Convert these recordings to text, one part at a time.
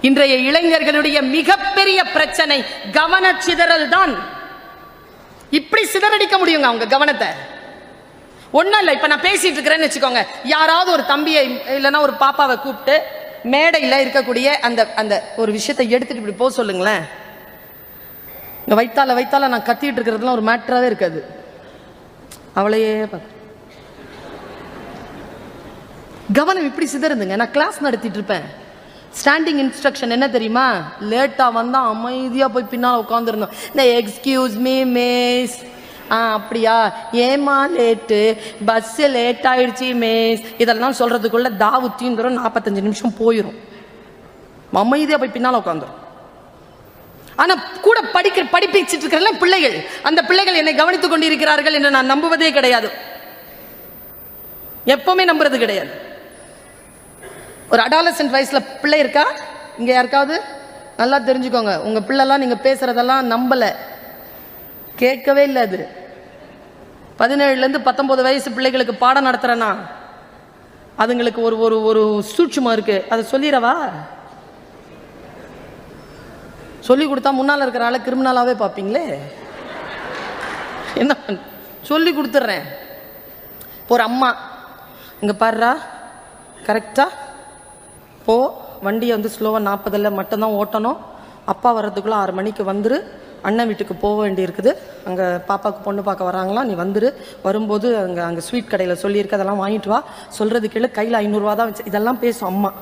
இன்றைய இளைஞர்களுடைய மிகப்பெரிய பிரச்சனை கவனச்சிதறல் தான். இப்படி சிதறடிக்க முடியுங்க அவங்க கவனத்தை. ஒன்றும் இல்லை, இப்போ நான் பேசிட்டு இருக்கிறேன்னு வச்சுக்கோங்க, யாராவது ஒரு தம்பியை இல்லைன்னா ஒரு பாப்பாவை கூப்பிட்டு மேடையில் இருக்கக்கூடிய அந்த அந்த ஒரு விஷயத்தை எடுத்துட்டு இப்படி போக சொல்லுங்களேன். இங்கே வைத்தால நான் கத்திட்டு இருக்கிறதுலாம் ஒரு மேட்டராகவே இருக்காது. அவளையே கவனம் இப்படி சிதறுதுங்க. நான் கிளாஸ் நடத்திட்டு இருப்பேன். ஸ்டாண்டிங் இன்ஸ்ட்ரக்ஷன் என்ன தெரியுமா? லேட்டாக வந்தால் அமைதியாக போய் பின்னால் உட்காந்துருந்தோம். இந்த எக்ஸ்கியூஸ் மீ மிஸ், அப்படியா, ஏமா லேட்டு, பஸ்ஸு லேட் ஆயிடுச்சு மிஸ், இதெல்லாம் சொல்கிறதுக்குள்ள தாவு தீந்துரும், 45 நிமிஷம் போயிடும். அமைதியாக போய் பின்னால் உட்காந்துரும். ஆனால் கூட படிப்பிச்சுட்டு இருக்கிற பிள்ளைகள், அந்த பிள்ளைகள் என்னை கவனித்துக் கொண்டிருக்கிறார்கள் என்று நான் நம்புவதே கிடையாது. எப்பவுமே நம்புறது கிடையாது. ஒரு அடாலசன்ட் வயசுல பிள்ளை இருக்கா இங்க யாருக்காவது? நல்லா தெரிஞ்சுக்கோங்க, உங்க பிள்ளைலாம் நீங்க பேசுறதெல்லாம் நம்பல, கேட்கவே இல்லை. அது 17 to 19 வயசு பிள்ளைகளுக்கு பாடம் நடத்துறேன்னா அதுங்களுக்கு ஒரு ஒரு ஒரு சூட்சுமம் இருக்கு. அதை சொல்லிடவா? சொல்லி கொடுத்தா முன்னால் இருக்கிற ஆளை கிரிமினலாவே பார்ப்பீங்களே. என்ன சொல்லி கொடுத்துட்றேன். ஒரு அம்மா, இங்க பாருடா, கரெக்டா போ, வண்டியை வந்து ஸ்லோவாக 40 மட்டும்தான் ஓட்டணும், அப்பா வர்றதுக்குள்ளே 6 மணிக்கு வந்துரு, அண்ணன் வீட்டுக்கு போக வேண்டியிருக்குது, அங்கே பாப்பாவுக்கு பொண்ணு பார்க்க வராங்களாம், நீ வந்துரு, வரும்போது அங்கே ஸ்வீட் கடையில் சொல்லியிருக்கு, அதெல்லாம் வாங்கிட்டு வா, சொல்கிறது கீழே கையில் 500 ரூபா தான் வச்சு, இதெல்லாம் பேசும் அம்மா.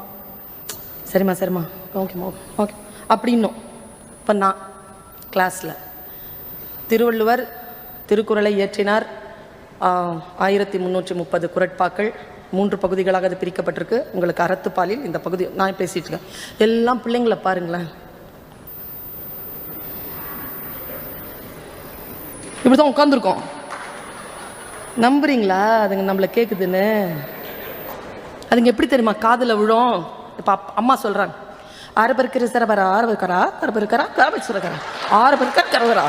சரிம்மா ஓகேம்மா ஓகே அப்படின்னும். இப்போ நான் கிளாஸில் திருவள்ளுவர் திருக்குறளை இயற்றினார். 1330 குறட்பாக்கள், 3 பகுதிகளாக அது பிரிக்கப்பட்டிருக்கு. உங்களுக்கு அறத்துப்பாலில் இந்த பகுதி நான் பேசிட்டு இருக்கேன். எல்லாம் பிள்ளைங்களை பாருங்களேன், இப்படிதான் உட்காந்துருக்கோம். நம்புறீங்களா அதுங்க நம்மளை கேட்குதுன்னு? அதுங்க எப்படி தெரியுமா காதில் விழும்? இப்போ அம்மா சொல்றாங்க, 6 பேருக்கு சிறபரா 6 பேருக்கரா 6 பேருக்கரா சுரக்கரா 6 பேருக்கா கரவரா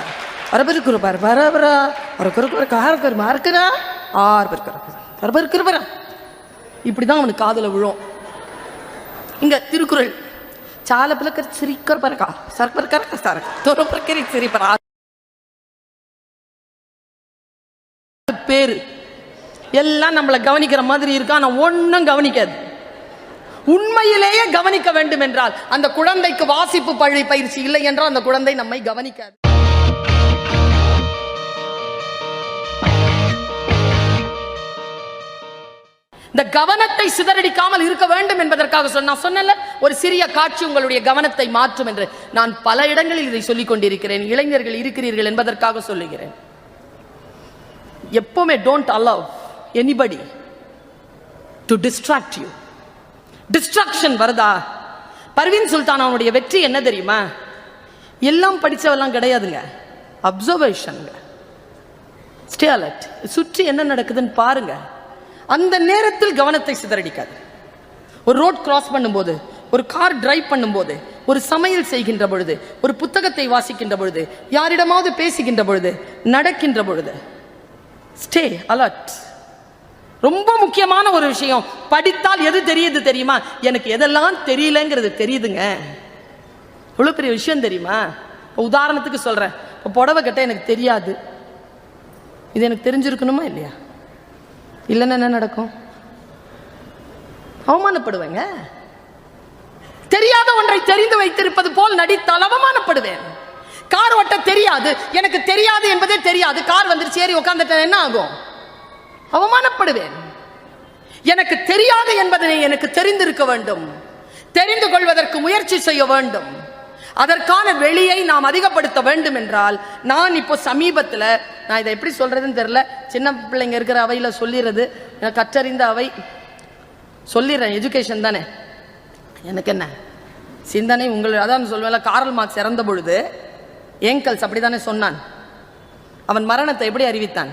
6 பேருக்கு பாரு பரபரா 6 பேருக்கு காரக்கரு மார்க்கிறா 6 பேருக்கு பரபரா. இப்படிதான் அவனுக்கு காதல விழும். இங்க திருக்குறள் சால பிளக்கர் சிரிக்கர் பரக்கா சர்க்கர் கரக்க சரக்க தோர பிரக்கரி சிரிப்பரா பேரு எல்லாம் நம்மளை கவனிக்கிற மாதிரி இருக்கா. நான் ஒன்னும் கவனிக்காது. உண்மையிலேயே கவனிக்க வேண்டும் என்றால் அந்த குழந்தைக்கு வாசிப்பு பயிற்சி இல்லை என்றால் அந்த குழந்தை நம்மை கவனிக்காது. இந்த கவனத்தை சிதறடிக்காமல் இருக்க வேண்டும் என்பதற்காக சொன்னல ஒரு சிறிய காட்சி உங்களுடைய கவனத்தை மாற்றும் என்று நான் பல இடங்களில் இதை சொல்லிக் கொண்டிருக்கிறேன். இளைஞர்கள் இருக்கிறீர்கள் என்பதற்காக சொல்லுகிறேன். எப்பவுமே don't allow anybody to distract you. Distraction வருதா? பர்வீன் சுல்தான் அவனுடைய வெற்றி என்ன தெரியுமா? எல்லாம் படிச்சவெல்லாம் கிடையாதுங்க, அப்சர்வேஷன். ஸ்டே அலர்ட், சுற்றி என்ன நடக்குதுன்னு பாருங்க. அந்த நேரத்தில் கவனத்தை சிதறடிக்காது. ஒரு ரோட் கிராஸ் பண்ணும்போது, ஒரு கார் டிரைவ் பண்ணும்போது, ஒரு சமையல் செய்கின்ற பொழுது, ஒரு புத்தகத்தை வாசிக்கின்ற பொழுது, யாரிடமாவது பேசுகின்ற பொழுது, நடக்கின்ற பொழுது ஸ்டே அலர்ட். ரொம்ப முக்கியமான ஒரு விஷயம். படித்தால் எது தெரியுது தெரியுமா? எனக்கு எதெல்லாம் தெரியலங்கிறது தெரியுதுங்க. இவ்வளவு பெரிய விஷயம் தெரியுமா? உதாரணத்துக்கு சொல்றேன், இப்போ புடவை கட்ட எனக்கு தெரியாது, இது எனக்கு தெரிஞ்சிருக்கணுமா இல்லையா? இல்லைன்னா என்ன நடக்கும்? அவமானப்படுவேங்க. தெரியாத ஒன்றை தெரிந்து வைத்திருப்பது போல் நடித்தால் அவமானப்படுவேன். கார் ஓட்ட தெரியாது, எனக்கு தெரியாது என்பதே தெரியாது, கார் வந்துருச்சு ஏறி உட்காந்துட்டேன், என்ன ஆகும்? அவமானப்படுவேன். எனக்கு தெரியாது என்பதை எனக்கு தெரிந்திருக்க வேண்டும். தெரிந்து கொள்வதற்கு முயற்சி செய்ய வேண்டும். அதற்கான வெளியை நாம் அதிகப்படுத்த வேண்டும் என்றால், நான் இப்போ சமீபத்தில், நான் இதை எப்படி சொல்றதுன்னு தெரியல, சின்ன பிள்ளைங்க இருக்கிற அவையில சொல்லிடுறது, கற்றறிந்த அவை சொல்லிடுறேன், எஜுகேஷன் தானே, எனக்கு என்ன சிந்தனை உங்கள். அதான் சொல்வேன், காரல் மார்க்ஸ் இறந்த பொழுது ஏங்கல்ஸ் அப்படித்தானே சொன்னான். அவன் மரணத்தை எப்படி அறிவித்தான்?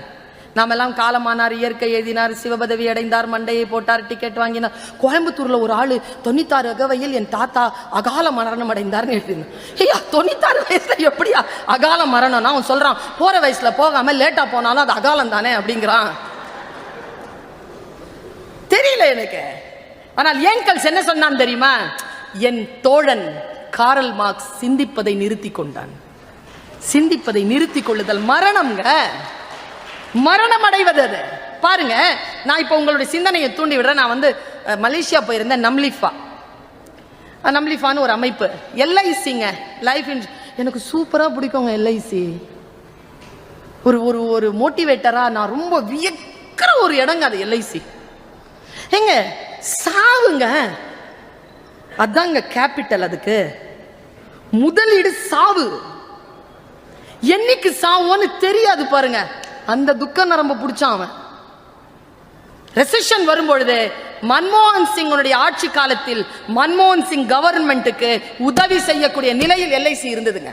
நாம் எல்லாம் காலமானார், இயற்கை எழுதினார், சிவபதவி அடைந்தார், மண்டையை போட்டார், டிக்கெட் வாங்கினார். கோயம்புத்தூர்ல ஒரு ஆளு 96 அகவையில் என் தாத்தா அகால மரணம் அடைந்தார்னு எழுதினான். ஐயா, 96 வயசுல எப்படியா அகால மரணம்னா? அவன் சொல்றான், போற வயசுல போகாம லேட்டா போனாலும் அது அகாலம் தானே அப்படிங்கிறான். தெரியல எனக்கு. ஆனால் ஏங்கல்ஸ் என்ன சொன்னான் தெரியுமா? என் தோழன் காரல் மார்க்ஸ் சிந்திப்பதை நிறுத்தி கொண்டான். சிந்திப்பதை நிறுத்தி கொள்ளுதல் மரணம்ங்க, மரணம் அடைவது. அது பாருங்க, நான் இப்போ உங்களுடைய சிந்தனையை தூண்டி விடுறேன். நான் வந்து மலேசியா போயிருந்தேன். நம்லிஃபான்னு ஒரு அமைப்பு, எல்ஐசிங்க, லைஃப் எனக்கு சூப்பரா பிடிக்குங்க. எல்ஐசி ஒரு ஒரு ஒரு மோட்டிவேட்டரா நான் ரொம்ப வியக்கிற ஒரு இடங்க அது எல்ஐசி. எங்க சாவுங்க, அதாங்க கேபிட்டல். அதுக்கு முதலீடு சாவு. என்னைக்கு சாவோன்னு தெரியாது பாருங்க. அந்த துக்க நரம்ப பிடிச்சான் அவன். ரெசெஷன் வரும்பொழுது மன்மோகன் சிங் ஆட்சி காலத்தில் மன்மோகன் சிங் கவர்மெண்ட்டுக்கு உதவி செய்யக்கூடிய நிலையில் எல்ஐசி இருந்ததுங்க.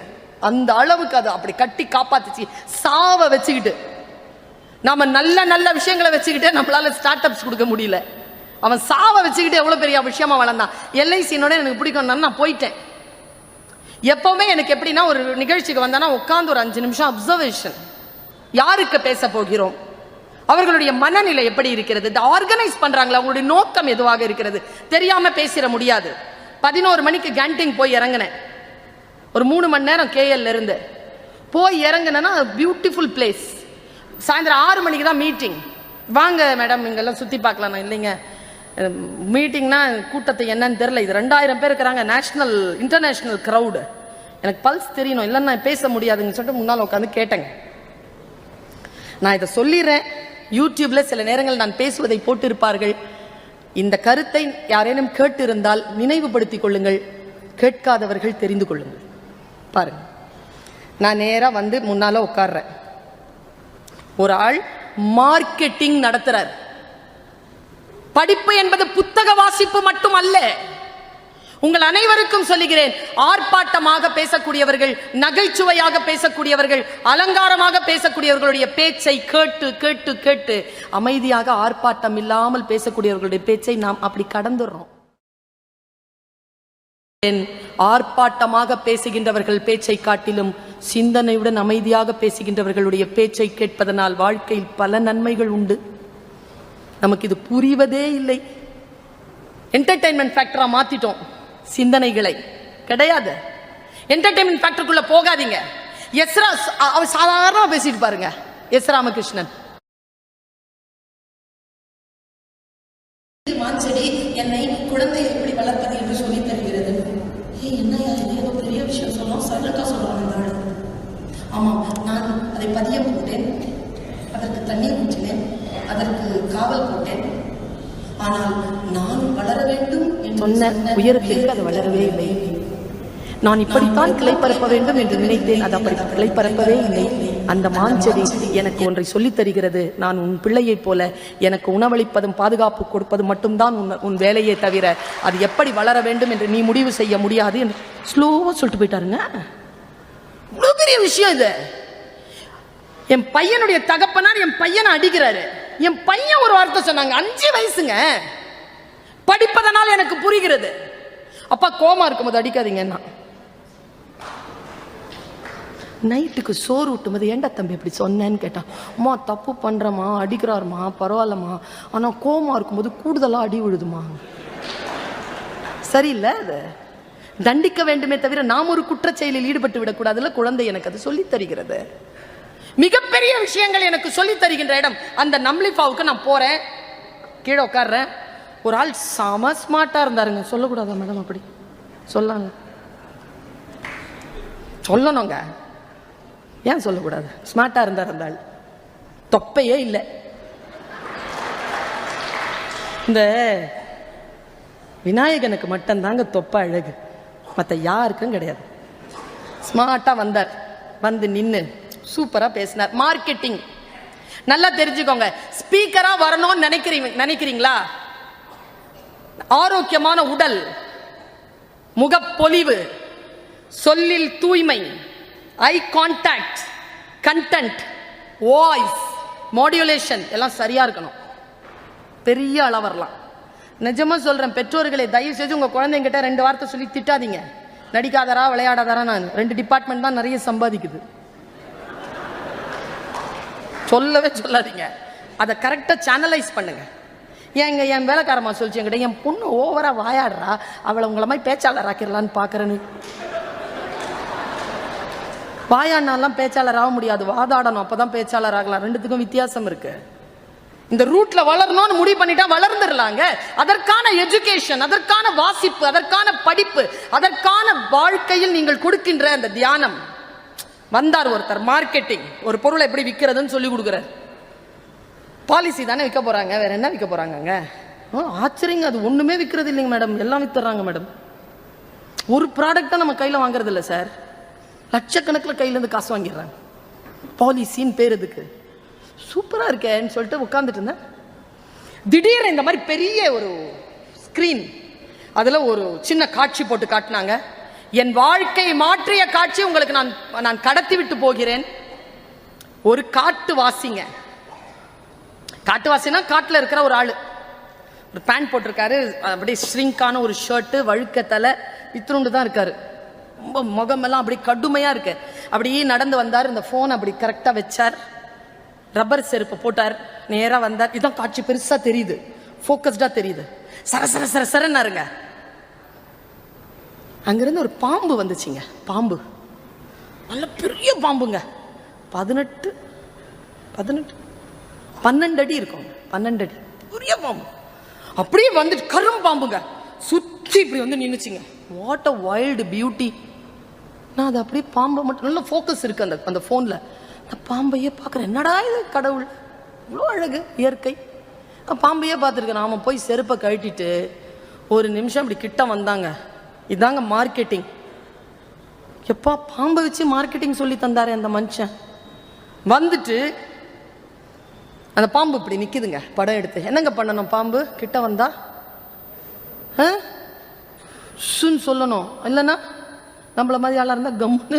அந்த அளவுக்கு அது அப்படி கட்டி காப்பாத்துச்சு. சாவ வச்சுக்கிட்டு நாம நல்ல நல்ல விஷயங்களை வச்சுக்கிட்டு நம்மளால ஸ்டார்ட் அப்ஸ் கொடுக்க முடியல. அவன் சாவ வச்சுக்கிட்டு எவ்வளவு பெரிய விஷயமா வளர்ந்தான். எல்ஐசினோட எனக்கு பிடிக்கும். நான் போயிட்டேன். எப்பவுமே எனக்கு எப்படின்னா, ஒரு நிகழ்ச்சிக்கு வந்தானா உட்கார்ந்து ஒரு 5 நிமிஷம் அப்சர்வேஷன். யாருக்கு பேச போகிறோம், அவர்களுடைய மனநிலை எப்படி இருக்கிறது, ஆர்கனைஸ் பண்றாங்களா, அவங்களுடைய நோக்கம் எதுவாக இருக்கிறது தெரியாம பேசிட முடியாது. 11 மணிக்கு கேன்டீன் போய் இறங்கினேன். ஒரு 3 மணி நேரம் கேஎல் இருந்து போய் இறங்கினா பியூட்டிஃபுல் பிளேஸ். சாயந்தரம் 6 மணிக்கு தான் மீட்டிங். வாங்க மேடம் இங்கெல்லாம் சுத்தி பார்க்கலாம். நான் இல்லைங்க, மீட்டிங்னா கூட்டத்தை என்னன்னு தெரியல. இது 2000 பேர் இருக்கிறாங்க, நேஷனல் இன்டர்நேஷனல் கிரௌடு. எனக்கு பல்ஸ் தெரியணும், இல்லைன்னா பேச முடியாதுன்னு சொல்லிட்டு முன்னால் உட்காந்து கேட்டேங்க. நான் இதை சொல்லிடுறேன். யூடியூப்ல சில நேரங்கள் நான் பேசுவதை போட்டிருப்பார்கள். இந்த கருத்தை யாரேனும் கேட்டு இருந்தால் நினைவுபடுத்திக் கொள்ளுங்கள், கேட்காதவர்கள் தெரிந்து கொள்ளுங்கள். பாருங்க, நான் நேரா வந்து முன்னால உட்கார்றேன். ஒரு ஆள் மார்க்கெட்டிங் நடத்துறார். படிப்பு என்பது புத்தக வாசிப்பு மட்டும் அல்ல. உங்கள் அனைவருக்கும் சொல்லுகிறேன், ஆர்ப்பாட்டமாக பேசக்கூடியவர்கள், நகைச்சுவையாக பேசக்கூடியவர்கள், அலங்காரமாக பேசக்கூடியவர்களுடைய பேச்சை கேட்டு கேட்டு கேட்டு அமைதியாக ஆர்ப்பாட்டம் இல்லாமல் பேசக்கூடியவர்களுடைய பேச்சை நாம் அப்படி கடந்துடுறோம். ஆர்ப்பாட்டமாக பேசுகின்றவர்கள் பேச்சை காட்டிலும் சிந்தனையுடன் அமைதியாக பேசுகின்றவர்களுடைய பேச்சை கேட்பதனால் வாழ்க்கையில் பல நன்மைகள் உண்டு. நமக்கு இது புரிவதே இல்லை. என்டர்டைன்மெண்ட் ஃபேக்டரா மாத்திட்டோம் சிந்தனைகளை. கிடையாது. என்டர்டைன்மெண்ட் ஃபேக்டருக்குள்ள போகாதீங்க. எஸ்ரா அவர் சாதாரணமா பேசிட்டு பாருங்க. எஸ் ராமகிருஷ்ணன் மாஞ்செடி என்னை குழந்தை எப்படி வளர்ப்பது என்று சொல்லி தருகிறது. என்ன ஏதோ பெரிய விஷயம் சொல்லும், சரளக்கா சொல்றாங்க. ஆமா, நான் அதை பதிய போட்டேன், அதற்கு தண்ணீர் ஊற்றினேன், அதற்கு காவல் போட்டேன். ஆனால் நான் வளர வேண்டும் சொன்ன உயரத்திற்கு அது வளரவே இல்லை. நான் இப்படித்தான் கிளை பரப்ப வேண்டும் என்று நினைத்தேன், அது அப்படி கிளை பரப்பவே இல்லை. அந்த மாஞ்செடி எனக்கு ஒன்றை சொல்லித் தருகிறது. நான் உன் பிள்ளையைப் போல எனக்கு உணவளிப்பதும் பாதுகாப்பு கொடுப்பதும் மட்டும்தான் உன் வேலையே தவிர அது எப்படி வளர வேண்டும் என்று நீ முடிவு செய்ய முடியாது என்று ஸ்லோவா சொல்லிட்டு போயிட்டாருங்க. இவ்வளவு பெரிய விஷயம் இது. என் பையனுடைய தகப்பனார் என் பையனை அடிக்கிறாரு. என் பையன் ஒரு வார்த்தை சொன்னாங்க, 5 வயசுங்க, படிப்பதனால் எனக்கு புரிகிறது. அப்பா கோமா இருக்கும்போது அடிக்காதீங்கன்னா. நைட்டுக்கு சோறு ஊட்டும்போது ஏண்டா தம்பி இப்படி சொன்னேன்னு கேட்டான். அம்மா தப்பு பண்றமா, அடிக்கிறாருமா, பரவாயில்லம்மா, ஆனா கோமா இருக்கும்போது கூடுதலா அடி விழுதுமா. சரியில்லை. அது தண்டிக்க வேண்டுமே தவிர நாம் ஒரு குற்றச் செயலில் ஈடுபட்டு விடக்கூடாதுல்ல. குழந்தை எனக்கு அது சொல்லி தருகிறது. மிகப்பெரிய விஷயங்கள் எனக்கு சொல்லி தருகின்ற இடம். அந்த நம்லிஃபாவுக்கு நான் போறேன், கீழே உட்கார்றேன். ஒரு ஆள் செம ஸ்மார்ட்டா இருந்தாருங்க. சொல்லக்கூடாதா மேடம்? அப்படி சொல்லாங்க, சொல்லணுங்க. ஏன் சொல்லக்கூடாது? ஸ்மார்ட்டா இருந்தார் அந்த ஆள். தொப்பையே இல்லை. இந்த விநாயகனுக்கு மட்டும்தாங்க தொப்பை அழகு, மற்ற யாருக்கும் கிடையாது. ஸ்மார்ட்டா வந்தார், வந்து நின்று சூப்பரா பேசினார். மார்க்கெட்டிங் நல்லா தெரிஞ்சுக்கோங்க. ஸ்பீக்கரா வரணும்னு நினைக்கிறீங்களா? ஆரோக்கியமான உடல், முகப்பொலிவு, சொல்லில் தூய்மை, eye contact, content, voice modulation எல்லாம் சரியா இருக்கணும். பெரிய அளவு வரலாம். நிஜமா சொல்றேன், பெற்றோர்களை தயவு செய்து உங்க குழந்தைங்கிட்ட 2 வார்த்தை சொல்லி திட்டாதீங்க. நடிக்காதரா விளையாடாதாரா, நான் 2 டிபார்ட்மெண்ட் தான் நிறைய சம்பாதிக்குது. சொல்லவே சொல்லாதீங்க. அதை கரெக்டா சேனலைஸ் பண்ணுங்க. என் வேலைக்காரமா சொல்லிச்சு என்கிட்ட, என் பொண்ணு ஓவரா வாயாடுறா, அவளை உங்களை மாதிரி பேச்சாளர் ஆக்கிடலான்னு பாக்குறேன்னு. வாயாடினாலாம் பேச்சாளர் ஆக முடியாது, வாதாடணும், அப்பதான் பேச்சாளர் ஆகலாம். ரெண்டுத்துக்கும் வித்தியாசம் இருக்கு. இந்த ரூட்ல வளரணும்னு முடிவு பண்ணிட்டா வளர்ந்துடலாங்க. அதற்கான எஜுகேஷன், அதற்கான வாசிப்பு, அதற்கான படிப்பு, அதற்கான வாழ்க்கையில் நீங்கள் கொடுக்கின்ற அந்த தியானம். வந்தார் ஒருத்தர், மார்க்கெட்டிங், ஒரு பொருளை எப்படி விற்கிறதுன்னு சொல்லி கொடுக்குறார். பாலிசி தானே விற்க போறாங்க, வேற என்ன விற்க போறாங்க? ஆச்சரியங்க, அது ஒண்ணுமே விற்கிறது இல்லைங்க மேடம், எல்லாம் வித்துறாங்க மேடம். ஒரு ப்ராடக்டா நம்ம கையில வாங்குறது இல்லை சார், லட்சக்கணக்கில் கையில இருந்து காசு வாங்கிடுறாங்க. பாலிசின்னு பேர் இதுக்கு. சூப்பரா இருக்கேன்னு சொல்லிட்டு உட்காந்துட்டு இருந்தேன். திடீர்னு இந்த மாதிரி பெரிய ஒரு ஸ்கிரீன், அதுல ஒரு சின்ன காட்சி போட்டு காட்டினாங்க. என் வாழ்க்கை மாற்றிய காட்சி உங்களுக்கு நான் கடத்தி விட்டு போகிறேன். ஒரு காட்டுவாசிங்க, காட்டுவாசினா காட்டுல இருக்கிற ஒரு ஆளு, ஒரு பேண்ட் போட்டிருக்காரு, அப்படியே ஸ்ட்ரிங்கான ஒரு ஷர்ட், வழுக்க தலை, இத்திருண்டு தான் இருக்காரு, ரொம்ப முகமெல்லாம் அப்படி கடுமையா இருக்கு. அப்படியே நடந்து வந்தார், இந்த போன் அப்படி கரெக்டா வச்சார், ரப்பர் செருப்பு போட்டார், நேரா வந்தார். இதான் காட்சி, பெருசா தெரியுது, போக்கஸ்டா தெரியுது. சர சர சர சரன்னாருங்க. அங்கிருந்து ஒரு பாம்பு வந்துச்சுங்க. பாம்பு நல்ல பெரிய பாம்புங்க, 12 அடி இருக்கும், 12 அடி பெரிய பாம்பு. அப்படியே வந்துட்டு கரும் பாம்புங்க, சுத்தி இப்படி வந்து நின்னுச்சுங்க. What a wild beauty. நான் அது அப்படியே பாம்பை மட்டும், நல்ல ஃபோக்கஸ் இருக்கு அந்த போன்ல. அந்த பாம்பையே பார்க்குறேன், என்னடா இது கடவுள், இவ்வளோ அழகு இயற்கை. பாம்பையே பார்த்துருக்கேன். நாம போய் செருப்பை கழட்டிட்டு ஒரு நிமிஷம் இப்படி கிட்ட வந்தாங்க. இதாங்க மார்க்கெட்டிங். எப்பா பாம்பை வச்சு மார்க்கெட்டிங் சொல்லி தந்தாரு அந்த மனுஷன். வந்துட்டு அந்த பாம்பு இப்படி நிக்குதுங்க, படம் எடுத்து. என்னங்க பண்ணணும்? பாம்பு கிட்ட வந்தா சொல்லணும், இல்லைன்னா நம்மள மாதிரி ஆளா இருந்தா கம்முன்னு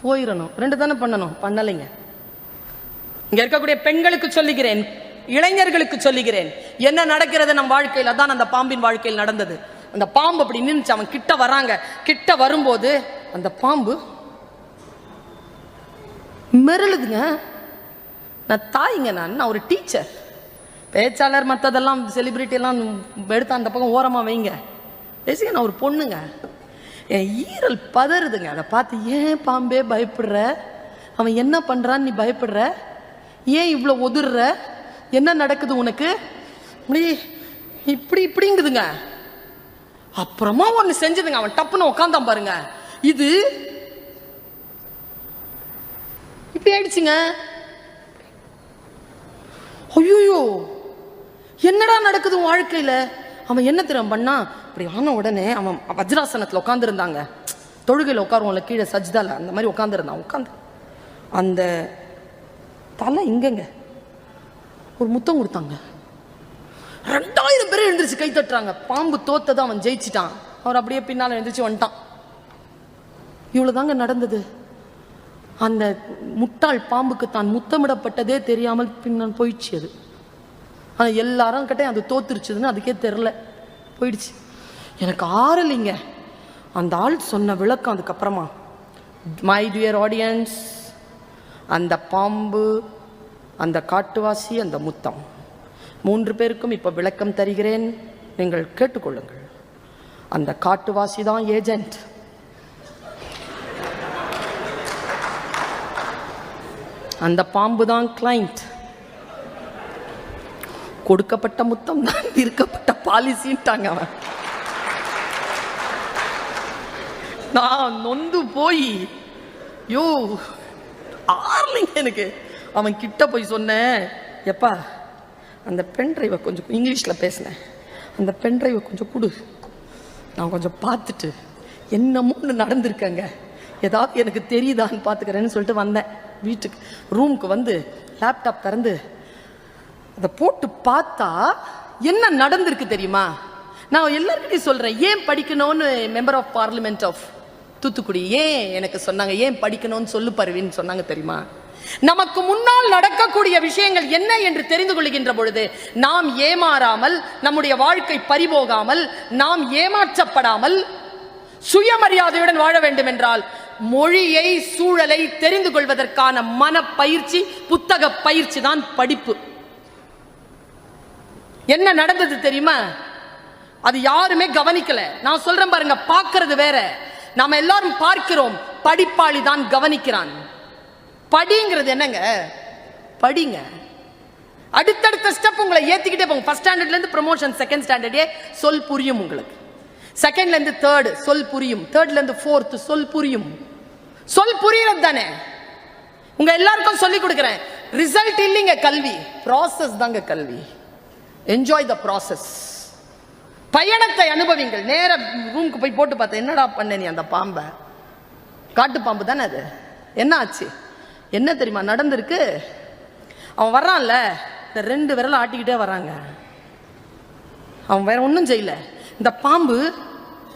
போயிடணும். 2 தானே பண்ணணும், பண்ணலைங்க. இங்க இருக்கக்கூடிய பெண்களுக்கு சொல்லுகிறேன், இளைஞர்களுக்கு சொல்லுகிறேன், என்ன நடக்கிறது நம் வாழ்க்கையில் அதான் அந்த பாம்பின் வாழ்க்கையில் நடந்தது. அந்த பாம்பு அப்படி நின்றுச்சு, அவன் கிட்ட வராங்க. கிட்ட வரும்போது அந்த பாம்பு மிரளுதுங்க. நான் தாய்ங்க, நான் ஒரு டீச்சர், பேச்சாளர், மற்றதெல்லாம் செலிபிரிட்டி எல்லாம் எடுத்து அந்த பக்கம் ஓரமா வைங்க. பேசிக்க, நான் ஒரு பொண்ணுங்க, என் ஈரல் பதறுதுங்க. அதை பார்த்து, ஏன் பாம்பே பயப்படுற, அவன் என்ன பண்றான்னு நீ பயப்படுற, ஏன் இவ்வளோ ஒதுற, என்ன நடக்குது உனக்கு, இப்படி இப்படிங்குதுங்க. அப்புறமா ஒண்ணு செஞ்சதுங்க, அவன் டப்புன்னு உட்காந்தான் பாருங்க. இது இப்படி ஆயிடுச்சுங்க. ஐயோ, என்னடா நடக்குது வாழ்க்கையில. அவன் என்ன தெரியும் பண்ணா, அப்படி ஆன உடனே அவன் வஜ்ராசனத்துல உட்கார்ந்து இருந்தாங்க. தொழுகையில் உட்காருவோம்ல கீழே சஜ்தால, அந்த மாதிரி உட்கார்ந்துருந்தான். உட்காந்து அந்த தலை இங்கங்க ஒரு முத்தம் கொடுத்தாங்க. 2000 பேர் எழுந்திரிச்சு கை தட்டுறாங்க. பாம்பு தோத்ததான், அவன் ஜெயிச்சிட்டான். அவர் அப்படியே பின்னால எழுந்திரிச்சு வந்துட்டான். இவ்வளவுதாங்க நடந்தது. அந்த முட்டாள் பாம்புக்கு தான் முத்தமிடப்பட்டதே தெரியாமல் பின்னால் போயிடுச்சு அது. ஆனா எல்லாரும் கிட்டே அது தோத்துருச்சுன்னு அதுக்கே தெரியல, போயிடுச்சு. எனக்கு ஆறலைங்க அந்த ஆள் சொன்ன விளக்கம். அதுக்கப்புறமா, மை டியர் ஆடியன்ஸ், அந்த பாம்பு, அந்த காட்டுவாசி, அந்த முத்தம், 3 பேருக்கும் இப்ப விளக்கம் தருகிறேன், நீங்கள் கேட்டுக்கொள்ளுங்கள். அந்த காட்டுவாசி தான் ஏஜென்ட், அந்த பாம்பு தான் கிளைண்ட், கொடுக்கப்பட்ட முத்தம் தான் இருக்கப்பட்ட பாலிசின்ட்டாங்க. அவன் நான் நொந்து போய் ஆர்லிங்க எனக்கு. அவன் கிட்ட போய் சொன்னேன், எப்பா அந்த பென் டிரைவை கொஞ்சம், இங்கிலீஷில் பேசினேன், அந்த பென் டிரைவை கொஞ்சம் கொடு, நான் கொஞ்சம் பார்த்துட்டு என்னமோன்னு நடந்திருக்கேங்க, ஏதாவது எனக்கு தெரியுதான்னு பார்த்துக்கிறேன்னு சொல்லிட்டு வந்தேன். வீட்டுக்கு ரூமுக்கு வந்து லேப்டாப் திறந்து அதை போட்டு பார்த்தா என்ன நடந்திருக்கு தெரியுமா? நான் எல்லாருக்கிட்டையும் சொல்றேன், ஏன் படிக்கணும்னு member of parliament of Thoothukudi ஏன் எனக்கு சொன்னாங்க, ஏன் படிக்கணும்னு சொல்லு பருவின்னு சொன்னாங்க தெரியுமா? நமக்கு முன்னால் நடக்கக்கூடிய விஷயங்கள் என்ன என்று தெரிந்து கொள்கின்ற பொழுது நாம் ஏமாறாமல், நம்முடைய வாழ்க்கை பறிபோகாமல், நாம் ஏமாற்றப்படாமல் சுயமரியாதையுடன் வாழ வேண்டும் என்றால் மொழியை, சூழலை தெரிந்து கொள்வதற்கான மன பயிற்சி, புத்தக பயிற்சி தான் படிப்பு. என்ன நடந்தது தெரியுமா? அது யாருமே கவனிக்கல. நான் சொல்றேன் பாருங்க, பார்க்கிறது வேற. நாம எல்லாரும் பார்க்கிறோம், படிப்பாளி தான் கவனிக்கிறான். படிங்கிறது என்னங்க? படிங்க. அடுத்தடுத்த ஸ்டெப் உங்களை ஏத்திக்கிட்டே போங்க. ஃபர்ஸ்ட் ஸ்டாண்டர்ட்ல இருந்து ப்ரமோஷன், செகண்ட் ஸ்டாண்டர்டே சொல் புரியும் உங்களுக்கு. செகண்ட்ல இருந்து தேர்ட் சொல் புரியும், தேர்ட்ல இருந்து ஃபோர்த் சொல் புரியும். சொல் புரியறது தானே உங்க எல்லாருக்கும் சொல்லி கொடுக்கிறேன். ரிசல்ட் இல்லைங்க கல்வி, ப்ராசஸ் தாங்க கல்வி. Enjoy the process. பயணத்தை அனுபவிங்கள். நேர ரூமுக்கு போய் போட்டு பார்த்தேன், என்னடா பண்ண நீ? அந்த பாம்பை, காட்டு பாம்பு தானே அது, என்ன ஆச்சு? என்ன தெரியுமா நடந்திருக்கு? அவன் வர்றான்ல, இந்த 2 விரல ஆட்டிக்கிட்டே வராங்க. அவன் வேற ஒன்றும் செய்யல. இந்த பாம்பு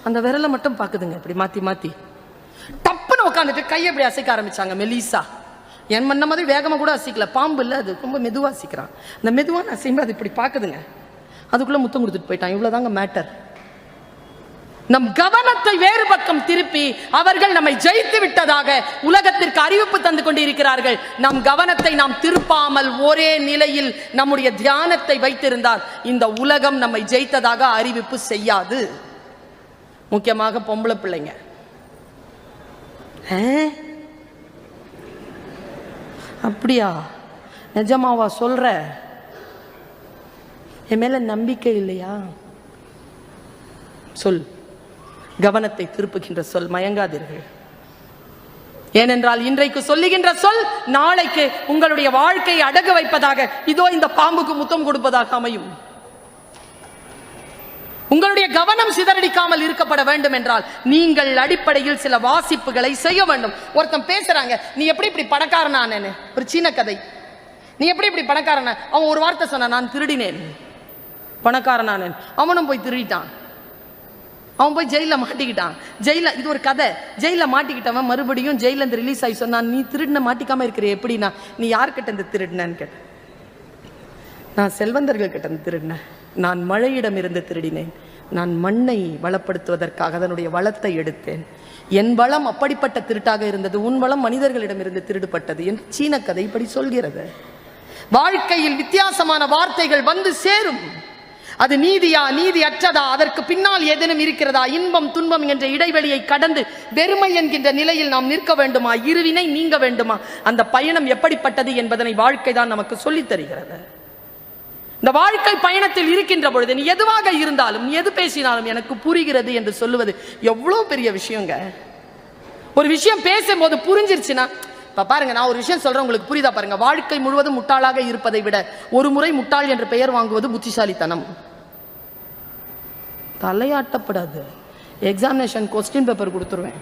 அந்த விரலை மட்டும் பார்க்குதுங்க, இப்படி மாத்தி மாத்தி. டப்புன்னு உட்காந்துட்டு கையை இப்படி அசைக்க ஆரம்பிச்சாங்க மெலிசா. என் மண்ண மாதிரி வேகமா கூட அசைக்கல, பாம்பு இல்லை அது, ரொம்ப மெதுவா அசைக்கிறான். அந்த மெதுவான அசைம்பு அது இப்படி பார்க்குதுங்க. அதுக்குள்ள முத்தம் கொடுத்துட்டு போயிட்டான். இவ்வளவுதாங்க மேட்டர். நம் கவனத்தை வேறு பக்கம் திருப்பி அவர்கள் நம்மை ஜெயித்து விட்டதாக உலகத்திற்கு அறிவிப்பு தந்து கொண்டிருக்கிறார்கள். நம் கவனத்தை நாம் திருப்பாமல் ஒரே நிலையில் நம்முடைய தியானத்தை வைத்திருந்தால் இந்த உலகம் நம்மை ஜெயித்ததாக அறிவிப்பு செய்யாது. முக்கியமாக பொம்பளை பிள்ளைங்க. அப்படியா? நிஜமாவா சொல்ற? என் மேல நம்பிக்கை இல்லையா? சொல். கவனத்தை திருப்புகின்ற சொல். மயங்காதீர்கள். ஏனென்றால் இன்றைக்கு சொல்லுகின்ற சொல் நாளைக்கு உங்களுடைய வாழ்க்கையை அடகு வைப்பதாக, இதோ இந்த பாம்புக்கு முத்தம் கொடுப்பதாக அமையும். உங்களுடைய கவனம் சிதறடிக்காமல் இருக்கப்பட வேண்டும் என்றால் நீங்கள் அடிப்படையில் சில வாசிப்புகளை செய்ய வேண்டும். ஒருத்தன் பேசுறாங்க, நீ எப்படி இப்படி பணக்காரனானேன்னு, ஒரு சீன கதை. நீ எப்படி இப்படி பணக்காரன? அவன் ஒரு வார்த்தை சொன்னான், நான் திருடினேன், பணக்காரனானேன். அவனும் போய் திருடிட்டான். அவன் போய் ஜெயிலில் மாட்டிக்கிட்டான். ஜெயில, இது ஒரு கதை. ஜெயிலில் மாட்டிக்கிட்டவன் மறுபடியும் ஜெயில இருந்து ரிலீஸ் ஆகி சொன்னான், நீ திருடின மாட்டிக்காம இருக்கிற எப்படின்னா? நீ யார்கிட்ட இருந்து திருடினேன்னு கேட்ட. நான் செல்வந்தர்கள் கிட்ட இருந்து திருடினேன், நான் மழையிடம் இருந்து திருடினேன், நான் மண்ணை வளப்படுத்துவதற்காக அதனுடைய வளத்தை எடுத்தேன், என் வளம் அப்படிப்பட்ட திருட்டாக இருந்தது, உன் வளம் மனிதர்களிடம் இருந்து திருடுபட்டது என்று சீன கதை இப்படி சொல்கிறது. வாழ்க்கையில் வித்தியாசமான வார்த்தைகள் வந்து சேரும். அது நீதியா நீதி அற்றதா, அதற்கு பின்னால் ஏதேனும் இருக்கிறதா, இன்பம் துன்பம் என்ற இடைவெளியை கடந்து வெறுமை என்கின்ற நிலையில் நாம் நிற்க வேண்டுமா, இருவினை நீங்க வேண்டுமா, அந்த பயணம் எப்படிப்பட்டது என்பதனை வாழ்க்கை தான் நமக்கு சொல்லித் தருகிறது. இந்த வாழ்க்கை பயணத்தில் இருக்கின்ற பொழுது நீ எதுவாக இருந்தாலும், நீ எது பேசினாலும் எனக்கு புரிகிறது என்று சொல்லுவது எவ்வளவு பெரிய விஷயங்க. ஒரு விஷயம் பேசும்போது புரிஞ்சிருச்சுன்னா, இப்ப பாருங்க, நான் ஒரு விஷயம் சொல்றேன், உங்களுக்கு புரியுதா பாருங்க. வாழ்க்கை முழுவதும் முட்டாளாக இருப்பதை விட ஒரு முறை முட்டாள் என்று பெயர் வாங்குவது புத்திசாலித்தனம். தலையாட்டப்படாது. எக்ஸாமினேஷன் கொஸ்டின் பேப்பர் கொடுத்துருவேன்.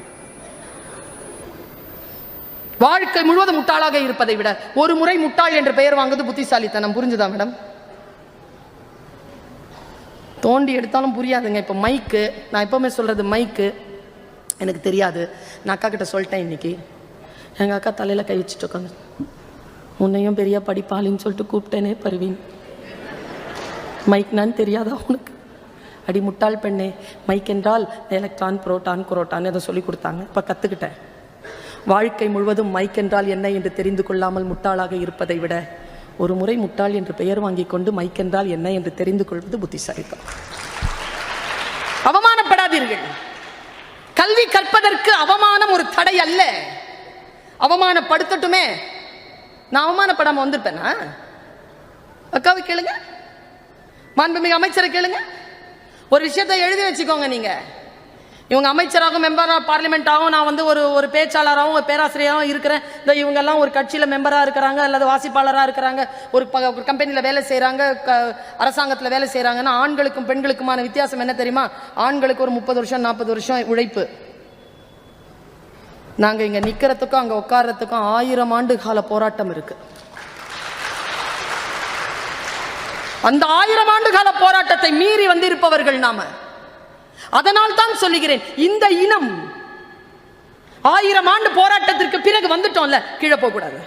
வாழ்க்கை முழுவதும் முட்டாளாக இருப்பதை விட ஒரு முறை முட்டாள் என்று பெயர் வாங்குவது புத்திசாலித்தனம். புரிஞ்சுதா மேடம்? தோண்டி எடுத்தாலும் புரியாதுங்க. இப்போ மைக்கு, நான் எப்பவுமே சொல்றது மைக்கு எனக்கு தெரியாது, நான் அக்கா கிட்ட சொல்லிட்டேன். இன்னைக்கு எங்கள் அக்கா தலையில் கை வச்சுட்டு உட்காந்து, உன்னையும் பெரிய படிப்பாளின்னு சொல்லிட்டு கூப்பிட்டேனே பருவீன், மைக்னான்னு தெரியாதா உனக்கு? அடி முட்டாள் பெண்ணே, மைக் என்றால் எலக்ட்ரான் புரோட்டான் குரோட்டான் அதை சொல்லி கொடுத்தாங்க. இப்போ கற்றுக்கிட்டேன். வாழ்க்கை முழுவதும் மைக் என்றால் என்ன என்று தெரிந்து கொள்ளாமல் முட்டாளாக இருப்பதை விட ஒரு முறை முட்டாள் என்று பெயர் வாங்கி கொண்டு மைக் என்றால் என்ன என்று தெரிந்து கொள்வது புத்திசாலித்தனம். அவமானப்படாதீர்கள். கல்வி கற்பதற்கு அவமானம் ஒரு தடை அல்ல. அவமானப்படுத்தட்டுமே, நான் அவமானப்படாம வந்திருப்பேனா? அக்காவை கேளுங்க, மாண்புமிகு அமைச்சரை கேளுங்க. ஒரு விஷயத்தை எழுதி வச்சுக்கோங்க. நீங்க இவங்க அமைச்சராகவும் மெம்பர் ஆஃப் பார்லிமெண்ட் ஆகும், நான் வந்து ஒரு பேச்சாளராகவும் ஒரு பேராசிரியராகவும் இருக்கிறேன். இந்த இவங்கெல்லாம் ஒரு கட்சியில் மெம்பராக இருக்கிறாங்க அல்லது வாசிப்பாளராக இருக்கிறாங்க, ஒரு கம்பெனியில் வேலை செய்கிறாங்க, அரசாங்கத்தில் வேலை செய்கிறாங்கன்னா ஆண்களுக்கும் பெண்களுக்குமான வித்தியாசம் என்ன தெரியுமா? ஆண்களுக்கு ஒரு 30 வருஷம் 40 வருஷம் உழைப்பு. நாங்கள் இங்கே நிற்கிறதுக்கும் அங்கே உட்கார்றதுக்கும் 1000 ஆண்டு கால போராட்டம் இருக்கு. அந்த 1000 ஆண்டு கால போராட்டத்தை மீறி வந்து இருப்பவர்கள் நாம. அதனால் தான் சொல்லுகிறேன், இந்த இனம் 1000 ஆண்டு போராட்டத்திற்கு பிறகு வந்துட்டோம்ல, கீழே போகக்கூடாது.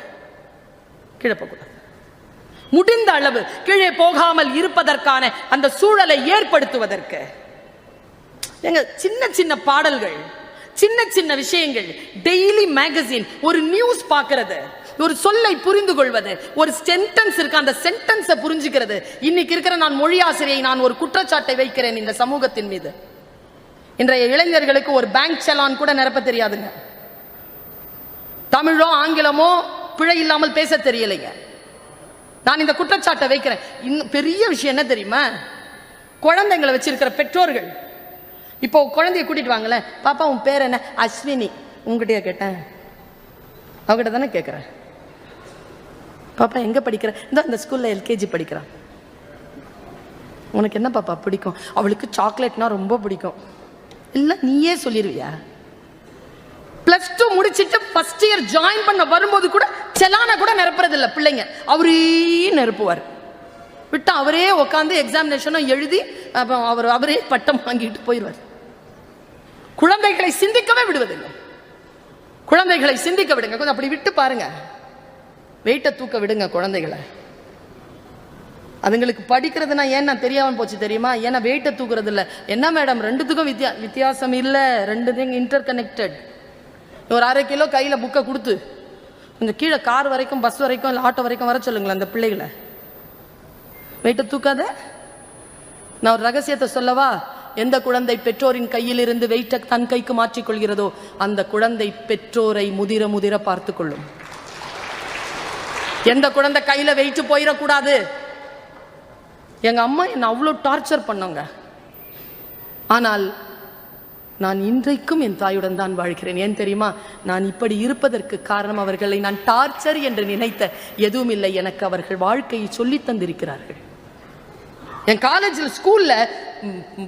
கீழே போகக்கூடாது. முடிந்த அளவு கீழே போகாமல் இருப்பதற்கான அந்த சூழலை ஏற்படுத்துவதற்கு எங்க சின்ன சின்ன பாடல்கள், சின்ன சின்ன விஷயங்கள், டெய்லி மேகசின், ஒரு நியூஸ் பார்க்கிறது, ஒரு சொல்லை புரிந்து கொள்வது, ஒரு சென்டென்ஸ் இருக்கு, அந்த சென்டென்ஸை புரிஞ்சுக்கிறது. இன்னைக்கு இருக்கிற நான் மொழி ஆசிரியை, நான் ஒரு குற்றச்சாட்டை வைக்கிறேன் இந்த சமூகத்தின் மீது. இன்றைய இளைஞர்களுக்கு ஒரு பேங்க் செலான் கூட நிரப்ப தெரியாதுங்க. தமிழோ ஆங்கிலமோ பிழை இல்லாமல் பேச தெரியலைங்க. நான் இந்த குற்றச்சாட்டை வைக்கிறேன். இன்னும் பெரிய விஷயம் என்ன தெரியுமா? குழந்தைங்களை வச்சிருக்கிற பெற்றோர்கள், இப்போ குழந்தைய கூட்டிட்டு வாங்கல, பாப்பா உன் பேர் என்ன? அஸ்வினி. உங்ககிட்டயே கேட்டேன், அவகிட்ட தானே கேட்குறேன். பாப்பா எங்க படிக்கிற? இந்த ஸ்கூல்ல எல்கேஜி படிக்கிறான். உனக்கு என்ன பாப்பா பிடிக்கும்? அவளுக்கு சாக்லேட்னா ரொம்ப பிடிக்கும். இல்லை நீயே சொல்லிடுவியா? +2 முடிச்சிட்டு ஃபர்ஸ்ட் இயர் ஜாயின் பண்ண வரும்போது கூட செலான கூட நிரப்புறது இல்லை பிள்ளைங்க. அவரே நிரப்புவார். விட்டு அவரே உட்காந்து எக்ஸாமினேஷனும் எழுதி அவரே பட்டம் வாங்கிட்டு போயிடுவார். குழந்தைகளை சிந்திக்கவே விடுவதில்லை. குழந்தைகளை சிந்திக்க விடுங்க. கொஞ்சம் அப்படி விட்டு பாருங்க. வெயிட்டை தூக்க விடுங்க குழந்தைகளை. அதுங்களுக்கு படிக்கிறதுனா ஏன்னா தெரியாமல் போச்சு தெரியுமா? ஏன்னா வெயிட்டை தூக்குறது இல்லை. என்ன மேடம் ரெண்டுத்துக்கும் வித்தியாசம் இல்லை, ரெண்டுத்தையும் இன்டர் கனெக்டட். ஒரு 1/2 கிலோ கையில் புக்கை கொடுத்து கொஞ்சம் கீழே கார் வரைக்கும், பஸ் வரைக்கும், இல்லை ஆட்டோ வரைக்கும் வர சொல்லுங்களேன் அந்த பிள்ளைகளை. வெயிட்டை தூக்காத. நான் ஒரு ரகசியத்தை சொல்லவா? எந்த குழந்தை பெற்றோரின் கையில் இருந்து வெயிட்டை தன் கைக்கு மாற்றிக்கொள்கிறதோ அந்த குழந்தை பெற்றோரை முதிர முதிர பார்த்து கொள்ளும். எந்த குழந்தை கையில வெயிட்டு போயிடக்கூடாது. எங்க அம்மா என்ன அவ்வளோ டார்ச்சர் பண்ணாங்க. ஆனால் நான் இன்றைக்கும் என் தாயுடன் தான் வாழ்கிறேன். ஏன் தெரியுமா? நான் இப்படி இருப்பதற்கு காரணம் அவர்களை நான் டார்ச்சர் என்று நினைத்த எதுவும் இல்லை. எனக்கு அவர்கள் வாழ்க்கையை சொல்லி தந்திருக்கிறார்கள். என் காலேஜில் ஸ்கூல்ல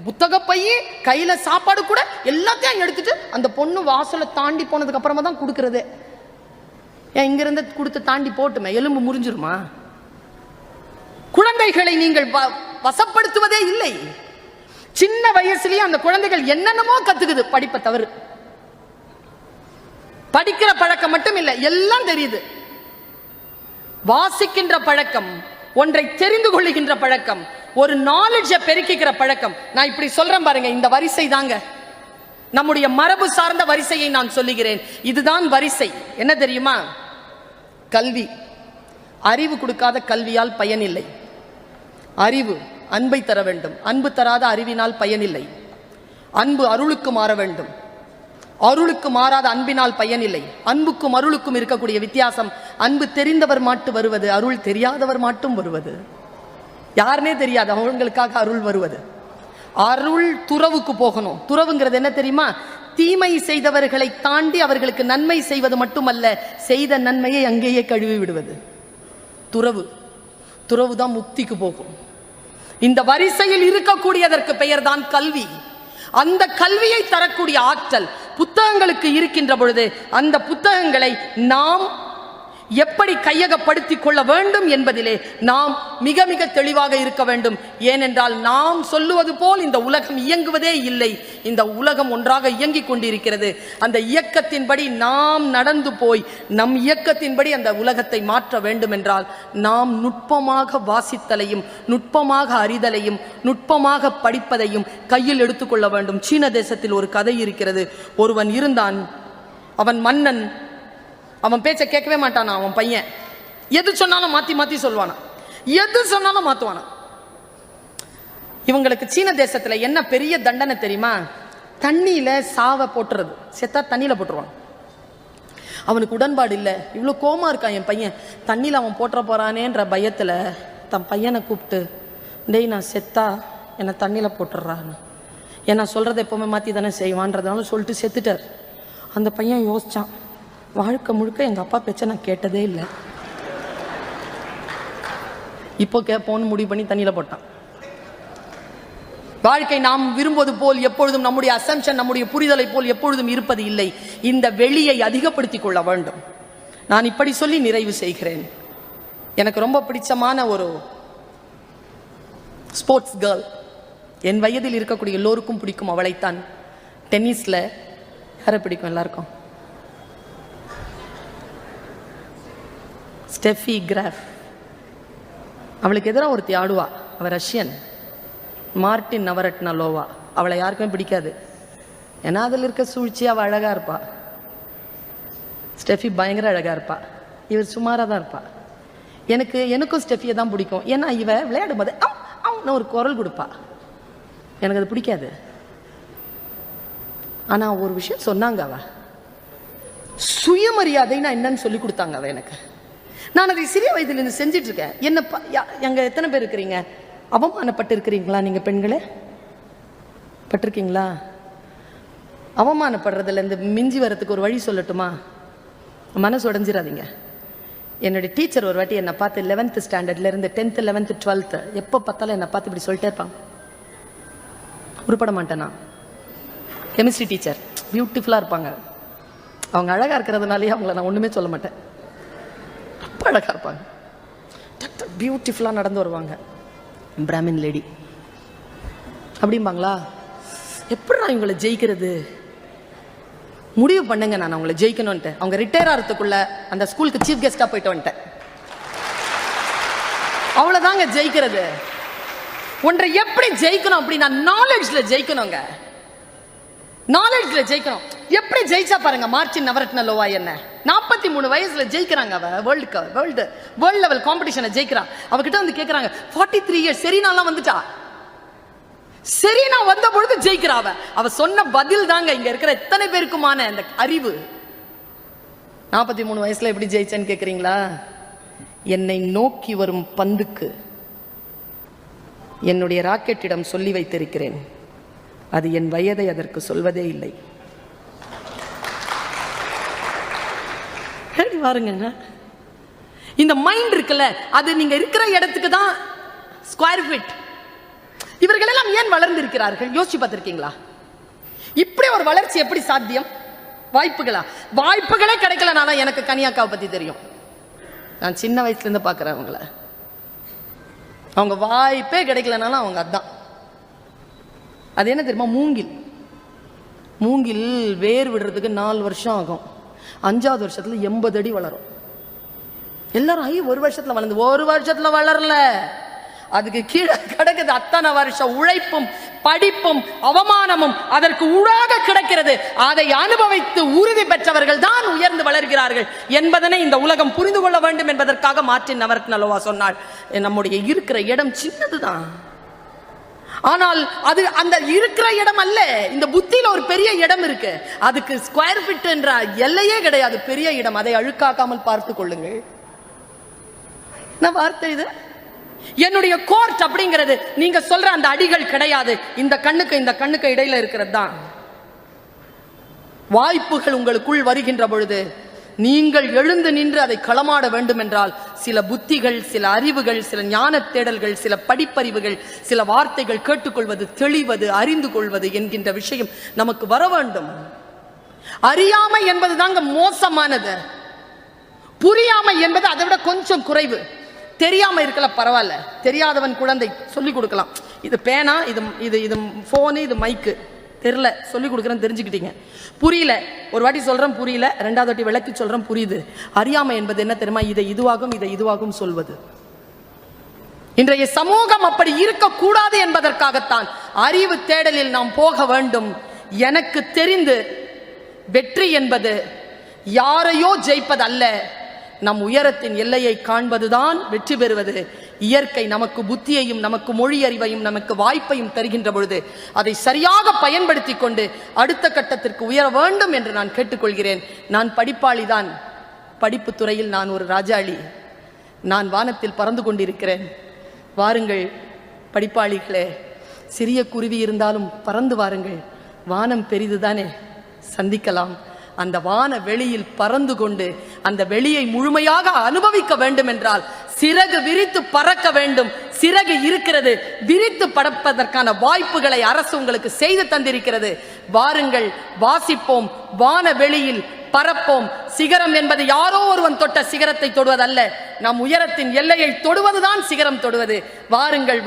புத்தக பைய கையில சாப்பாடு கூட எல்லாத்தையும் எடுத்துட்டு அந்த பொண்ணு வாசலை தாண்டி போனதுக்கு அப்புறமா தான் கொடுக்கறது. ஏன் இங்கிருந்து கொடுத்து தாண்டி போட்டுமே எலும்பு முறிஞ்சிருமா? குழந்தைகளை நீங்கள் வசப்படுத்துவதே இல்லை. சின்ன வயசுலயே அந்த குழந்தைகள் என்னென்னமோ கத்துக்குது. படிப்பை தவறு. படிக்கிற பழக்கம் மட்டும் இல்லை, எல்லாம் தெரியுது. வாசிக்கின்ற பழக்கம், ஒன்றை தெரிந்து கொள்ளுகின்ற பழக்கம், ஒரு நாலேஜை பெருக்கிக்கிற பழக்கம். நான் இப்படி சொல்றேன் பாருங்க, இந்த வரிசை தாங்க நம்முடைய மரபு சார்ந்த வரிசையை நான் சொல்லுகிறேன். இதுதான் வரிசை. என்ன தெரியுமா? கல்வி. அறிவு கொடுக்காத கல்வியால் பயனில்லை. அறிவு அன்பை தர வேண்டும். அன்பு தராத அறிவினால் பயனில்லை. அன்பு அருளுக்கு மாற வேண்டும். அருளுக்கு மாறாத அன்பினால் பயனில்லை. அன்புக்கும் அருளுக்கும் இருக்கக்கூடிய வித்தியாசம், அன்பு தெரிந்தவர் மட்டும் வருவது, அருள் தெரியாதவர் மட்டும் வருவது. யாருனே தெரியாது அவங்களுக்காக அருள் வருவது. அருள் துறவுக்கு போகணும். துறவுங்கிறது என்ன தெரியுமா? தீமை செய்தவர்களை தாண்டி அவர்களுக்கு நன்மை செய்வது மட்டுமல்ல, செய்த நன்மையை அங்கேயே கழுவி விடுவது துறவு. துறவு தான் முக்திக்கு போகும். இந்த வரிசையில் இருக்கக்கூடியதற்கு பெயர் தான் கல்வி. அந்த கல்வியை தரக்கூடிய ஆற்றல் புத்தகங்களுக்கு இருக்கின்ற பொழுது அந்த புத்தகங்களை நாம் எப்படி கையகப்படுத்திக் கொள்ள வேண்டும் என்பதிலே நாம் மிக மிக தெளிவாக இருக்க வேண்டும். ஏனென்றால் நாம் சொல்லுவது போல் இந்த உலகம் இயங்குவதே இல்லை. இந்த உலகம் ஒன்றாக இயங்கிக் கொண்டிருக்கிறது. அந்த இயக்கத்தின்படி நாம் நடந்து போய் நம் இயக்கத்தின்படி அந்த உலகத்தை மாற்ற வேண்டும் என்றால் நாம் நுட்பமாக வாசித்தலையும், நுட்பமாக அறிதலையும், நுட்பமாக படிப்பதையும் கையில் எடுத்துக்கொள்ள வேண்டும். சீன தேசத்தில் ஒரு கதை இருக்கிறது. ஒருவன் இருந்தான். அவன் மன்னன். அவன் பேச்ச கேட்கவே மாட்டானா. அவன் பையன் எது சொன்னாலும் மாத்தி மாத்தி சொல்வானா, எது சொன்னாலும் மாத்துவானா. இவங்களுக்கு சீன தேசத்துல என்ன பெரிய தண்டனை தெரியுமா? தண்ணியில சாவை போட்டுறது. செத்தா தண்ணியில போட்டுருவான். அவனுக்கு உடன்பாடு இல்லை. இவ்வளோ கோமா இருக்கான் என் பையன். தண்ணியில் அவன் போட்டுற போறானேன்ற பயத்துல தன் பையனை கூப்பிட்டு, டேய் நான் செத்தா என்னை தண்ணியில் போட்டுடுறான்னு. ஏன்னா சொல்றதை எப்பவுமே மாத்தி தானே செய்வான்றதுனால சொல்லிட்டு செத்துட்டார். அந்த பையன் யோசிச்சான், வாழ்க்கை முழுக்க எங்க அப்பா பேச்ச நான் கேட்டதே இல்லை, இப்போ கேட்போன்னு முடிவு பண்ணி தண்ணியில போட்டான். வாழ்க்கை நாம் விரும்புவது போல் எப்பொழுதும், நம்முடைய அசம்ஷன், நம்முடைய புரிதலை போல் எப்பொழுதும் இருப்பது இல்லை. இந்த வெளியை அதிகப்படுத்திக் கொள்ள வேண்டும். நான் இப்படி சொல்லி நிறைவு செய்கிறேன். எனக்கு ரொம்ப பிடிச்சமான ஒரு ஸ்போர்ட்ஸ் கேர்ள், என் வயதில் இருக்கக்கூடிய எல்லோருக்கும் பிடிக்கும். அவளைத்தான். டென்னிஸ்ல யாரை பிடிக்கும் எல்லாருக்கும்? Steffi graph. அவளுக்கு எதிராக ஒருத்தி ஆடுவா. அவள் ரஷ்யன். மார்டின் நவரட்னலோவா. அவளை யாருக்குமே பிடிக்காது. ஏன்னா அதில் இருக்க சூழ்ச்சி. அவள் அழகா இருப்பா. ஸ்டெஃபி பயங்கர அழகா இருப்பா. இவர் சுமாராக தான் இருப்பா. எனக்கும் ஸ்டெஃபியை தான் பிடிக்கும். ஏன்னா இவ விளையாடும் போது அவன்னு ஒரு குரல் கொடுப்பா, எனக்கு அது பிடிக்காது. ஆனா ஒரு விஷயம் சொன்னாங்க, அவ சுயமரியாதைன்னா என்னன்னு சொல்லி கொடுத்தாங்க அவ எனக்கு. நான் அதை சிறிய வயதிலிருந்து செஞ்சிட்டு இருக்கேன். எங்க எத்தனை பேர் இருக்கிறீங்க அவமானப்பட்டு இருக்கிறீங்களா? நீங்க பெண்களே பட்டிருக்கீங்களா? அவமானப்படுறதுல இந்த மிஞ்சி வரத்துக்கு ஒரு வழி சொல்லட்டுமா? மனசு உடைஞ்சிடாதீங்க. என்னுடைய டீச்சர் ஒரு வாட்டி என்னை பார்த்து 11th ஸ்டாண்டர்ட்ல இருந்து 10th 11th 12th எப்போ பார்த்தாலும் என்னை பார்த்து இப்படி சொல்லிட்டே இருப்பாங்க. உருப்பட மாட்டேன் நான். கெமிஸ்ட்ரி டீச்சர் பியூட்டிஃபுல்லாக இருப்பாங்க. அவங்க அழகாக இருக்கிறதுனாலேயே அவங்கள நான் ஒன்றுமே சொல்ல மாட்டேன். ரொம்ப அழகாக இருப்பாங்க, பியூட்டிஃபுல்லாக நடந்து வருவாங்க. பிராமின் லேடி அப்படிம்பாங்களா? எப்படி நான் இவங்களை ஜெயிக்கிறது? முடிவு பண்ணுங்க, நான் அவங்களை ஜெயிக்கணும்ட்டு. அவங்க ரிட்டையர் ஆகிறதுக்குள்ள அந்த ஸ்கூலுக்கு சீஃப் கெஸ்டா போயிட்டு வந்துட்டேன். அவ்வளவுதாங்க ஜெயிக்கிறது. ஒன்றை எப்படி ஜெயிக்கணும் அப்படின்னா நாலேஜ்ல ஜெயிக்கணுங்க. நாலேஜ்ல ஜெயிக்கணும். எப்படி ஜெயிச்சா பாருங்க மார்டின் நவரத்னலோவா என்ன 43 வயசுல ஜெயிக்கிறாங்க. அவ வேர்ல்டு லெவல் காம்படிஷனை ஜெயிக்கிறான். அவகிட்ட வந்து கேட்கறாங்க 43 இயர்ஸ் செரீனாலாம் வந்துட்டா. செரீனா வந்த பொழுது ஜெயிக்கிறாவ. அவ சொன்ன பதில் தாங்க இங்க இருக்கிற எத்தனை பேருக்குமான அந்த அறிவு. 43 வயசுல எப்படி ஜெயிச்சேன்னு கேக்குறீங்களா? என்னை நோக்கி வரும் பந்துக்கு என்னுடைய ராக்கெட்டிடம் சொல்லி வைத்திருக்கிறேன், அது என் வயதை அதற்கு சொல்வதே இல்லை. பாருங்க, இந்த மைண்ட் இருக்குல்ல, அது நீங்க இருக்கிற இடத்துக்கு தான் ஸ்கொயர் ஃபீட். இவர்கள் எல்லாம் ஏன் வளர்ந்திருக்கிறார்கள் யோசிச்சு பார்த்திருக்கீங்களா? இப்படி ஒரு வளர்ச்சி எப்படி சாத்தியம்? வாய்ப்புகளே கிடைக்கலனால எனக்கு கனியாக்காவை பத்தி தெரியும். நான் சின்ன வயசுல இருந்து பாக்குறேன் அவங்கள. அவங்க வாய்ப்பே கிடைக்கலனாலும் அவங்க அதான். அது என்ன தெரியுமா? மூங்கில் வேர் விடுறதுக்கு 4 வருஷம் ஆகும். 5வது வருஷத்துல 80 அடி வளரும். எல்லாரும் ஒரு வருஷத்துல வளர்ந்து, ஒரு வருஷத்துல வளரல, அதுக்கு கீழே கிடக்குது அத்தனை வருஷம் உழைப்பும் படிப்பும் அவமானமும் அதற்கு ஊடாக கிடைக்கிறது. அதை அனுபவித்து உறுதி பெற்றவர்கள் தான் உயர்ந்து வளர்கிறார்கள் என்பதனை இந்த உலகம் புரிந்து கொள்ள வேண்டும் என்பதற்காக மார்டின் நவரத்னலோவா சொன்னாள், நம்முடைய இருக்கிற இடம் சின்னதுதான், ஆனால் அது அந்த இருக்கிற இடம் அல்ல, இந்த புத்தியில ஒரு பெரிய இடம் இருக்கு. அதுக்கு ஸ்கொயர் ஃபீட் என்ற எல்லையே கிடையாது, பெரிய இடம். அதை அழுக்காக்காமல் பார்த்து கொள்ளுங்கள். என்ன வார்த்தை இது? என்னுடைய கோர்ட் அப்படிங்கிறது நீங்க சொல்ற அந்த அடிகள் கிடையாது, இந்த கண்ணுக்கு இடையில இருக்கிறது தான். வாய்ப்புகள் உங்களுக்குள் வருகின்ற பொழுது நீங்கள் எழுந்து நின்று அதை களமாட வேண்டும் என்றால் சில புத்திகள், சில அறிவுகள், சில ஞான தேடல்கள், சில படிப்பறிவுகள், சில வார்த்தைகள் கேட்டுக்கொள்வது, தெளிவது, அறிந்து கொள்வது என்கின்ற விஷயம் நமக்கு வர வேண்டும். அறியாமை என்பது தாங்க மோசமானது. புரியாமை என்பது அதை விட கொஞ்சம் குறைவு. தெரியாம இருக்கல பரவாயில்ல, தெரியாதவன் குழந்தை சொல்லிக் கொடுக்கலாம். இது பேனா, இது போனு, இது மைக்கு, தெரியல சொல்லிக் கொடுக்குறேன்னு தெரிஞ்சுக்கிட்டீங்க. புரியல ஒரு வாட்டி சொல்றேன் புரியல, 2வது வாட்டி விளக்கி சொல்றேன் புரியுது. அறியாமை என்பது என்ன தெரியுமா? இதை இதுவாகும் சொல்வது. இன்றைய சமூகம் அப்படி இருக்கக்கூடாது என்பதற்காகத்தான் அறிவு தேடலில் நாம் போக வேண்டும். எனக்கு தெரிந்து வெற்றி என்பது யாரையோ ஜெயிப்பது அல்ல, நம் உயரத்தின் எல்லையை காண்பதுதான் வெற்றி பெறுவது. இயற்கை நமக்கு புத்தியையும் நமக்கு மொழி அறிவையும் நமக்கு வாய்ப்பையும் தருகின்ற பொழுது அதை சரியாக பயன்படுத்தி கொண்டு அடுத்த கட்டத்திற்கு உயர வேண்டும் என்று நான் கேட்டுக்கொள்கிறேன். நான் படிப்பாளிதான், படிப்பு துறையில் நான் ஒரு ராஜாளி, நான் வானத்தில் பறந்து கொண்டிருக்கிறேன். வாருங்கள் படிப்பாளிகளே, சிறிய குருவி இருந்தாலும் பறந்து வாருங்கள், வானம் பெரிதுதானே, சந்திக்கலாம். அந்த வான வெளியில் பறந்து கொண்டு அந்த வெளியை முழுமையாக அனுபவிக்க வேண்டும் என்றால் சிறகு விரித்து பறக்க வேண்டும். சிறகு இருக்கிறது, விரித்து பறப்பதற்கான வாய்ப்புகளை அரசு உங்களுக்கு செய்து தந்திருக்கிறது. வாருங்கள், வாசிப்போம், வான வெளியில் பறப்போம். சிகரம் என்பது யாரோ ஒருவன் தொட்ட சிகரத்தை தொடுவதல்ல, நம் உயரத்தின் எல்லையை தொடுவதுதான் சிகரம் தொடுவது. வாருங்கள்,